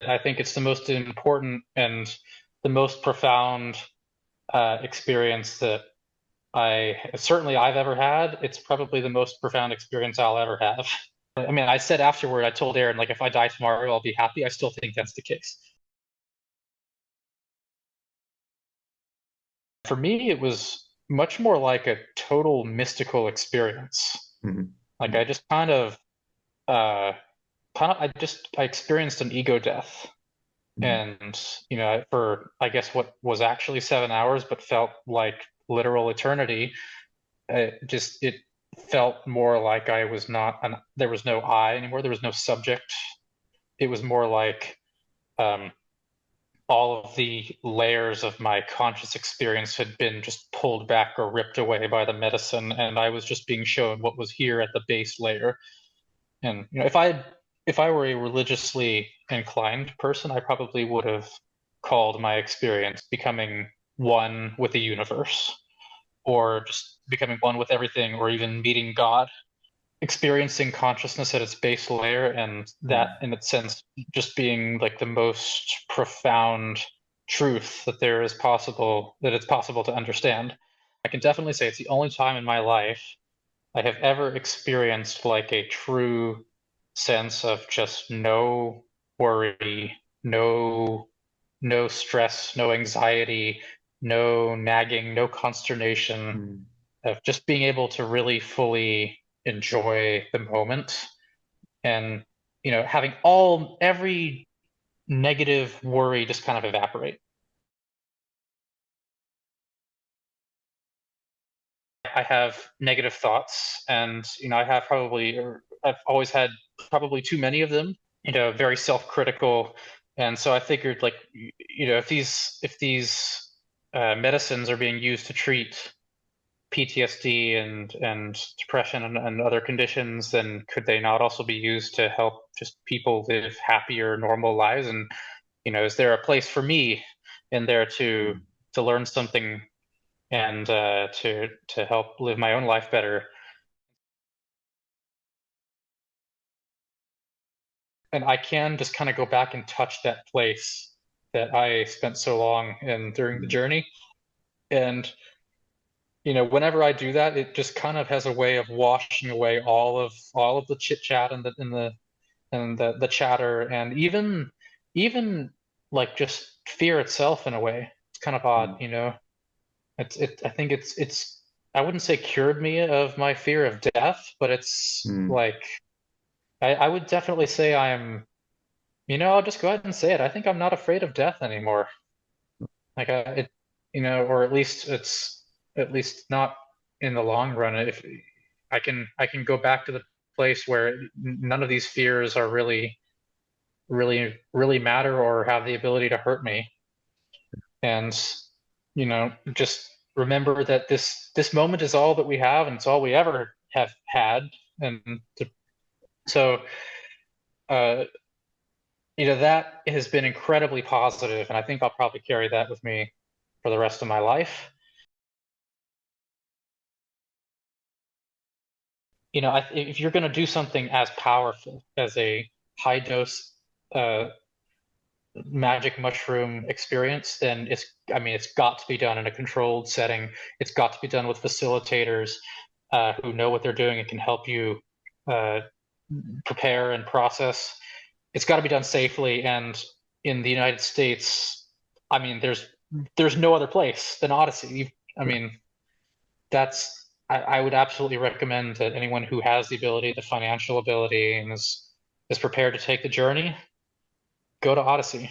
I think it's the most important and the most profound experience that I've ever had. It's probably the most profound experience I'll ever have. I mean, I said afterward, I told Aaron, like, if I die tomorrow, I'll be happy. I still think that's the case. For me, it was much more like a total mystical experience. Mhm. Like I just uh, I experienced an ego death, Mhm. and for I guess what was actually 7 hours, but felt like literal eternity. It felt more like I was not an there was no I anymore. There was no subject. It was more like um, all of the layers of my conscious experience had been just pulled back or ripped away by the medicine, and I was just being shown what was here at the base layer. And if I were a religiously inclined person, I probably would have called my experience becoming one with the universe, or just becoming one with everything, or even meeting God, experiencing consciousness at its base layer, and that Mhm. in its sense just being like the most profound truth that it's possible to understand. I can definitely say it's the only time in my life I have ever experienced like a true sense of just no worry, no stress, no anxiety, no nagging, no consternation, Mhm. of just being able to really fully enjoy the moment, and having every negative worry just kind of evaporate. I have negative thoughts, and I've always had probably too many of them, very self-critical. And so I figured, like, if these medicines are being used to treat PTSD and depression and other conditions, then could they not also be used to help just people live happier, normal lives? And is there a place for me in there to learn something, and to help live my own life better? And I can just kind of go back and touch that place that I spent so long in during the Mhm. journey. And whenever I do that, it just kind of has a way of washing away all of the chit chat and the chatter, and even like just fear itself in a way. It's kind of odd, Mhm. I think it's I wouldn't say cured me of my fear of death, but it's Mhm. like I would definitely say I'll just go ahead and say it. I think I'm not afraid of death anymore. Like or at least it's at least not in the long run. If I can go back to the place where none of these fears are really matter or have the ability to hurt me, and just remember that this moment is all that we have, and it's all we ever have had. And so uh, that has been incredibly positive, and I think I'll probably carry that with me for the rest of my life. If you're going to do something as powerful as a high dose uh, magic mushroom experience, then I mean, it's got to be done in a controlled setting. It's got to be done with facilitators who know what they're doing and can help you uh, prepare and process. It's got to be done safely. And in the United States, I mean, there's no other place than Odyssey. I mean, I would absolutely recommend that anyone who has the ability, the financial ability, and is prepared to take the journey, go to Odyssey.